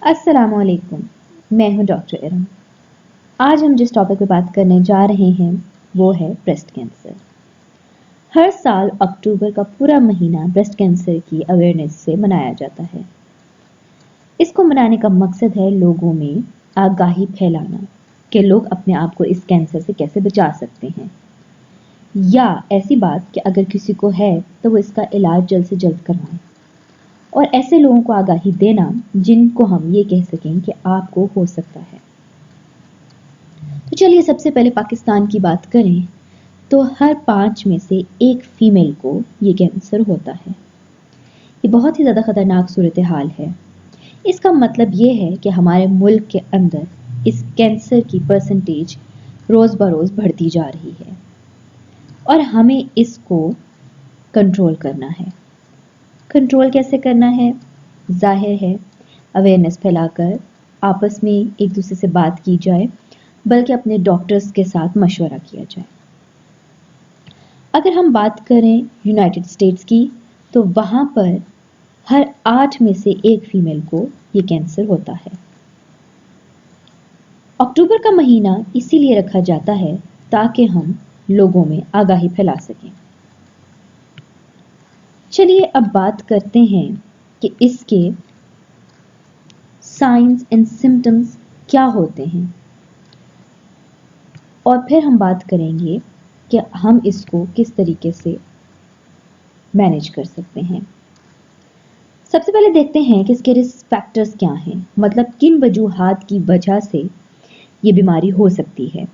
अस्सलामुअलैकुम। मैं हूं डॉक्टर इरम। आज हम जिस टॉपिक पे बात करने जा रहे हैं वो है ब्रेस्ट कैंसर। हर साल अक्टूबर का पूरा महीना ब्रेस्ट कैंसर की अवेयरनेस से मनाया जाता है। इसको मनाने का मकसद है लोगों में आगाही फैलाना कि लोग अपने आप को इस कैंसर से कैसे बचा सकते हैं, या ऐसी बात कि अगर किसी को है तो वो इसका इलाज जल्द से जल्द करवाएं, और ऐसे लोगों को आगाही देना जिनको हम ये कह सकें कि आपको हो सकता है। तो चलिए सबसे पहले पाकिस्तान की बात करें तो हर 5 में से एक फीमेल को ये कैंसर होता है। ये बहुत ही ज़्यादा खतरनाक सूरत हाल है। इसका मतलब ये है कि हमारे मुल्क के अंदर इस कैंसर की परसेंटेज रोज़ बरोज़ बढ़ती जा रही है और हमें इसको कंट्रोल करना है। कंट्रोल कैसे करना है? जाहिर है अवेयरनेस फैलाकर, आपस में एक दूसरे से बात की जाए, बल्कि अपने डॉक्टर्स के साथ मशवरा किया जाए। अगर हम बात करें यूनाइटेड स्टेट्स की तो वहाँ पर हर 8 में से एक फीमेल को ये कैंसर होता है। अक्टूबर का महीना इसीलिए रखा जाता है ताकि हम लोगों में आगाही फैला सकें। चलिए अब बात करते हैं कि इसके साइंस एंड सिम्टम्स क्या होते हैं, और फिर हम बात करेंगे कि हम इसको किस तरीके से मैनेज कर सकते हैं। सबसे पहले देखते हैं कि इसके रिस्क फैक्टर्स क्या हैं, मतलब किन वजूहात की वजह से ये बीमारी हो सकती है।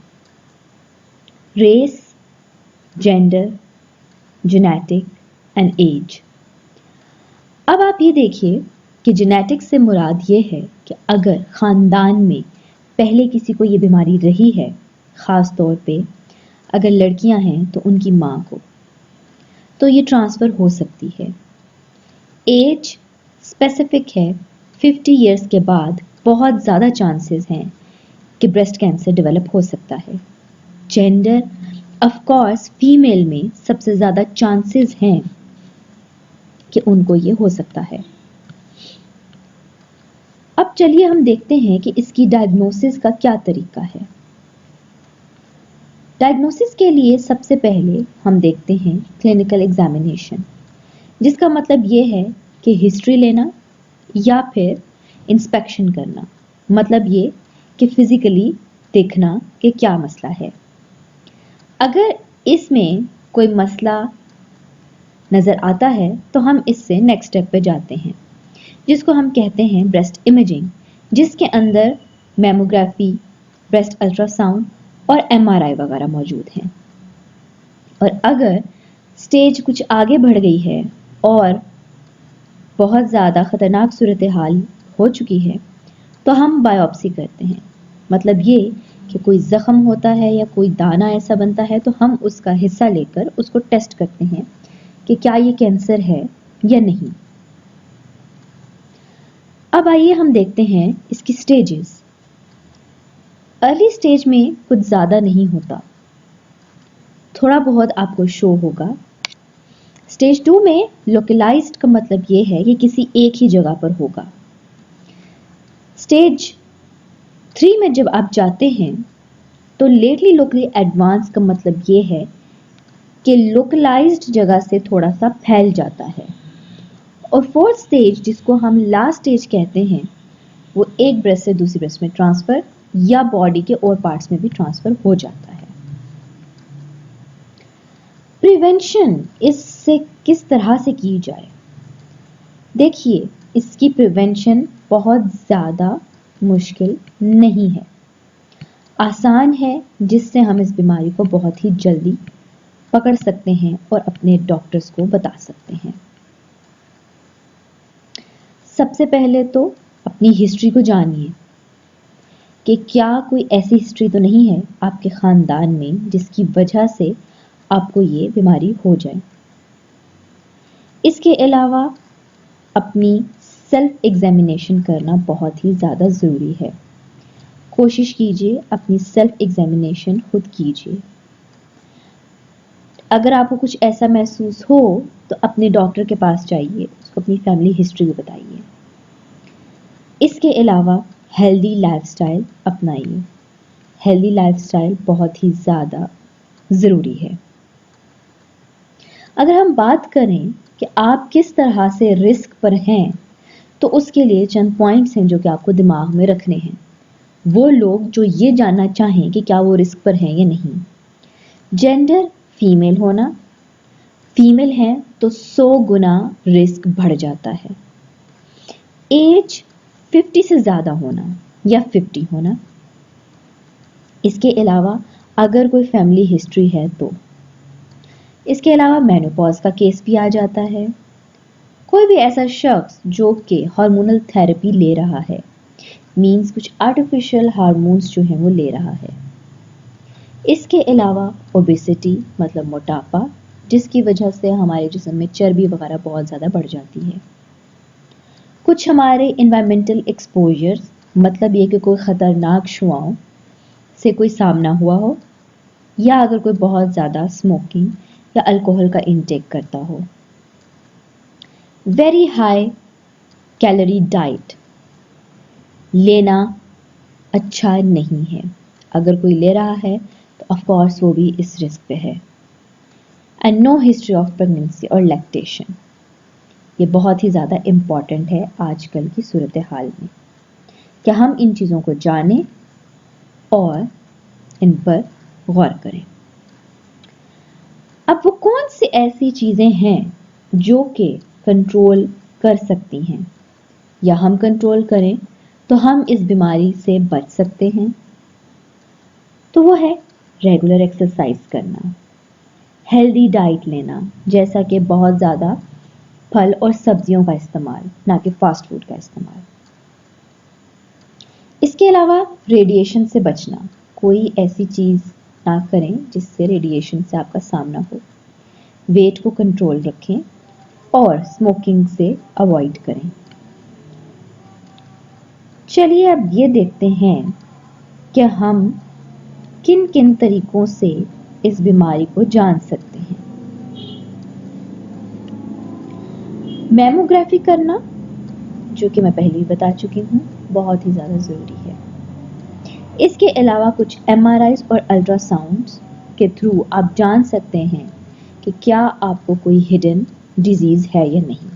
Race, gender, genetic and age. अब आप ये देखिए कि जेनेटिक से मुराद ये है कि अगर ख़ानदान में पहले किसी को ये बीमारी रही है, ख़ास तौर पे अगर लड़कियां हैं तो उनकी माँ को, तो ये ट्रांसफ़र हो सकती है। एज स्पेसिफिक है, 50 इयर्स के बाद बहुत ज़्यादा चांसेस हैं कि ब्रेस्ट कैंसर डेवलप हो सकता है। जेंडर, ऑफ कोर्स फीमेल में सबसे ज़्यादा चांसेस हैं कि उनको ये हो सकता है। अब चलिए हम देखते हैं कि इसकी डायग्नोसिस का क्या तरीका है। डायग्नोसिस के लिए सबसे पहले हम देखते हैं क्लिनिकल एग्जामिनेशन, जिसका मतलब ये है कि हिस्ट्री लेना या फिर इंस्पेक्शन करना। मतलब ये कि फिजिकली देखना कि क्या मसला है। अगर इसमें कोई मसला नज़र आता है तो हम इससे नेक्स्ट स्टेप पे जाते हैं, जिसको हम कहते हैं ब्रेस्ट इमेजिंग, जिसके अंदर मैमोग्राफी, ब्रेस्ट अल्ट्रासाउंड और एमआरआई वगैरह मौजूद हैं। और अगर स्टेज कुछ आगे बढ़ गई है और बहुत ज़्यादा ख़तरनाक सूरत हाल हो चुकी है तो हम बायोप्सी करते हैं। मतलब ये कि कोई ज़ख्म होता है या कोई दाना ऐसा बनता है तो हम उसका हिस्सा लेकर उसको टेस्ट करते हैं कि क्या ये कैंसर है या नहीं। अब आइए हम देखते हैं इसकी स्टेजेस। अर्ली स्टेज में कुछ ज़्यादा नहीं होता, थोड़ा बहुत आपको शो होगा। स्टेज 2 में लोकलाइज्ड का मतलब ये है कि किसी एक ही जगह पर होगा। स्टेज 3 में जब आप जाते हैं तो लेटली लोकली एडवांस का मतलब ये है कि लोकलाइज्ड जगह से थोड़ा सा फैल जाता है। और फोर्थ स्टेज, जिसको हम लास्ट स्टेज कहते हैं, वो एक ब्रेस्ट से दूसरी ब्रेस्ट में ट्रांसफ़र या बॉडी के और पार्ट्स में भी ट्रांसफ़र हो जाता है। प्रिवेंशन इससे किस तरह से की जाए? देखिए, इसकी प्रिवेंशन बहुत ज़्यादा मुश्किल नहीं है, आसान है, जिससे हम इस बीमारी को बहुत ही जल्दी पकड़ सकते हैं और अपने डॉक्टर्स को बता सकते हैं। सबसे पहले तो अपनी हिस्ट्री को जानिए कि क्या कोई ऐसी हिस्ट्री तो नहीं है आपके ख़ानदान में जिसकी वजह से आपको ये बीमारी हो जाए। इसके अलावा अपनी सेल्फ एग्जामिनेशन करना बहुत ही ज़्यादा ज़रूरी है। कोशिश कीजिए अपनी सेल्फ एग्जामिनेशन खुद कीजिए। अगर आपको कुछ ऐसा महसूस हो तो अपने डॉक्टर के पास जाइए, उसको अपनी फैमिली हिस्ट्री भी बताइए। इसके अलावा हेल्दी लाइफस्टाइल अपनाइए। हेल्दी लाइफस्टाइल बहुत ही ज़्यादा ज़रूरी है। अगर हम बात करें कि आप किस तरह से रिस्क पर हैं, तो उसके लिए चंद पॉइंट्स हैं जो कि आपको दिमाग में रखने हैं। वो लोग जो ये जानना चाहें कि क्या वो रिस्क पर हैं या नहीं। जेंडर फीमेल होना, फीमेल है तो 100 गुना रिस्क बढ़ जाता है। एज 50 से ज़्यादा होना या 50 होना। इसके अलावा अगर कोई फैमिली हिस्ट्री है तो। इसके अलावा मेनोपॉज का केस भी आ जाता है। कोई भी ऐसा शख्स जो कि हार्मोनल थेरेपी ले रहा है, मींस कुछ आर्टिफिशियल हार्मोन्स जो हैं वो ले रहा है। इसके अलावा ओबेसिटी मतलब मोटापा, जिसकी वजह से हमारे जिस्म में चर्बी वगैरह बहुत ज़्यादा बढ़ जाती है। कुछ हमारे इन्वायरमेंटल एक्सपोजर्स, मतलब ये कि कोई ख़तरनाक शुआओं से कोई सामना हुआ हो, या अगर कोई बहुत ज़्यादा स्मोकिंग या अल्कोहल का इंटेक करता हो। वेरी हाई कैलोरी डाइट लेना अच्छा नहीं है। अगर कोई ले रहा है तो ऑफ कोर्स वो भी इस रिस्क पे है। And no history of pregnancy और लैक्टेशन, ये बहुत ही ज़्यादा इम्पॉर्टेंट है आजकल की सूरत हाल में, कि हम इन चीज़ों को जानें और इन पर गौर करें। अब वो कौन सी ऐसी चीज़ें हैं जो कि कंट्रोल कर सकती हैं, या हम कंट्रोल करें तो हम इस बीमारी से बच सकते हैं। तो वो है रेगुलर एक्सरसाइज करना, हेल्दी डाइट लेना, जैसा कि बहुत ज़्यादा फल और सब्जियों का इस्तेमाल, ना कि फास्ट फूड का इस्तेमाल। इसके अलावा रेडिएशन से बचना, कोई ऐसी चीज़ ना करें जिससे रेडिएशन से आपका सामना हो। वेट को कंट्रोल रखें और स्मोकिंग से अवॉइड करें। चलिए अब ये देखते हैं कि हम किन किन तरीकों से इस बीमारी को जान सकते हैं। मैमोग्राफी करना, जो कि मैं पहले ही बता चुकी हूँ, बहुत ही ज़्यादा ज़रूरी है। इसके अलावा कुछ एमआरआईज और अल्ट्रासाउंड्स के थ्रू आप जान सकते हैं कि क्या आपको कोई हिडन डिजीज़ है या नहीं।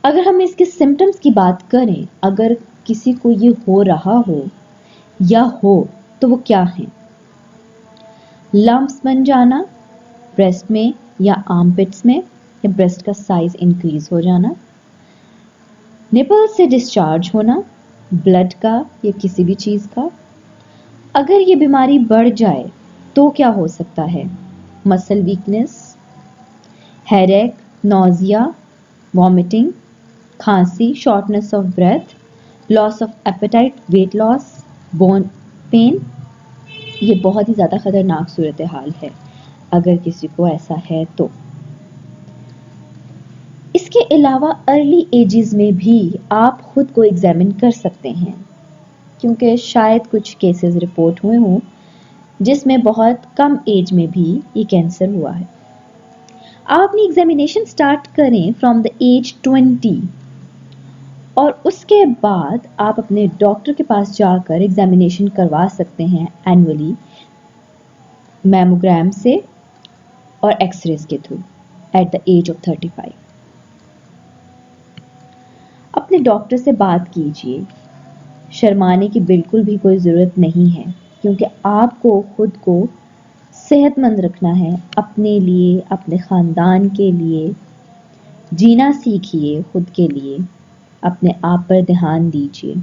अगर हम इसके सिम्टम्स की बात करें, अगर किसी को ये हो रहा हो या हो तो वो क्या हैं? लम्प्स बन जाना ब्रेस्ट में या आर्मपिट्स में, या ब्रेस्ट का साइज इंक्रीज हो जाना, निपल से डिस्चार्ज होना, ब्लड का या किसी भी चीज़ का। अगर ये बीमारी बढ़ जाए तो क्या हो सकता है? Muscle weakness, headache, nausea, vomiting, खांसी, shortness of breath, loss of appetite, weight loss, bone pain. ये बहुत ही ज़्यादा खतरनाक सूरत हाल है अगर किसी को ऐसा है तो। इसके अलावा अर्ली एजेस में भी आप खुद को एग्जामिन कर सकते हैं, क्योंकि शायद कुछ केसेस रिपोर्ट हुए हों जिसमें बहुत कम एज में भी ये कैंसर हुआ है। आप अपनी एग्जामिनेशन स्टार्ट करें फ्रॉम द एज 20, और उसके बाद आप अपने डॉक्टर के पास जाकर एग्जामिनेशन करवा सकते हैं एनुअली, मैमोग्राम से और एक्सरेज के through at the age of 35। अपने डॉक्टर से बात कीजिए, शर्माने की बिल्कुल भी कोई ज़रूरत नहीं है, क्योंकि आपको खुद को सेहतमंद रखना है, अपने लिए, अपने ख़ानदान के लिए। जीना सीखिए खुद के लिए, अपने आप पर ध्यान दीजिए।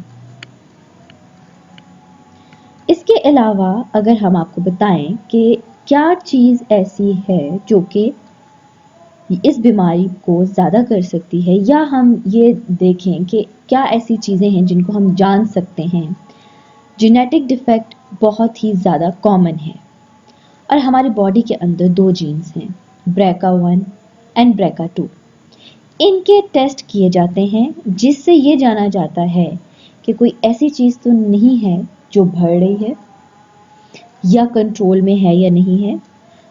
इसके अलावा अगर हम आपको बताएं कि क्या चीज़ ऐसी है जो कि इस बीमारी को ज़्यादा कर सकती है, या हम ये देखें कि क्या ऐसी चीज़ें हैं जिनको हम जान सकते हैं। जेनेटिक डिफेक्ट बहुत ही ज़्यादा कॉमन है, और हमारी बॉडी के अंदर 2 जीन्स हैं, BRCA1 एंड BRCA2। इनके टेस्ट किए जाते हैं जिससे ये जाना जाता है कि कोई ऐसी चीज़ तो नहीं है जो बढ़ रही है या कंट्रोल में है या नहीं है।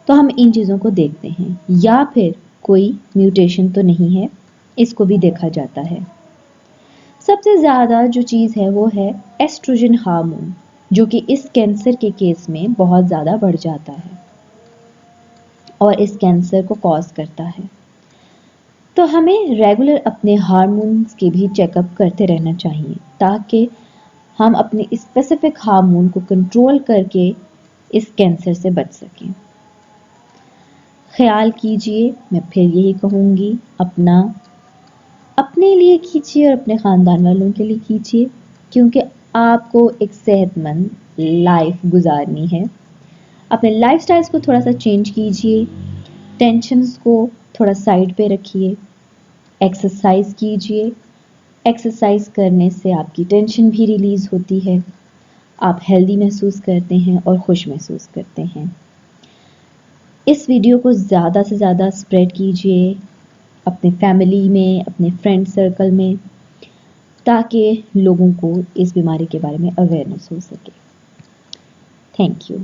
तो हम इन चीज़ों को देखते हैं, या फिर कोई म्यूटेशन तो नहीं है, इसको भी देखा जाता है। सबसे ज़्यादा जो चीज़ है वो है एस्ट्रोजन हार्मोन, जो कि इस कैंसर के केस में बहुत ज़्यादा बढ़ जाता है और इस कैंसर को कॉज करता है। तो हमें रेगुलर अपने हार्मोन्स के भी चेकअप करते रहना चाहिए ताकि हम अपने स्पेसिफिक हार्मोन को कंट्रोल करके इस कैंसर से बच सकें। ख्याल कीजिए, मैं फिर यही कहूँगी, अपने लिए कीजिए और अपने ख़ानदान वालों के लिए कीजिए, क्योंकि आपको एक सेहतमंद लाइफ गुजारनी है। अपने लाइफस्टाइल्स को थोड़ा सा चेंज कीजिए, टेंशन्स को थोड़ा साइड पे रखिए, एक्सरसाइज कीजिए। एक्सरसाइज करने से आपकी टेंशन भी रिलीज़ होती है, आप हेल्दी महसूस करते हैं और खुश महसूस करते हैं। इस वीडियो को ज़्यादा से ज़्यादा स्प्रेड कीजिए अपने फैमिली में, अपने फ्रेंड सर्कल में, ताकि लोगों को इस बीमारी के बारे में अवेयरनेस हो सके। Thank you.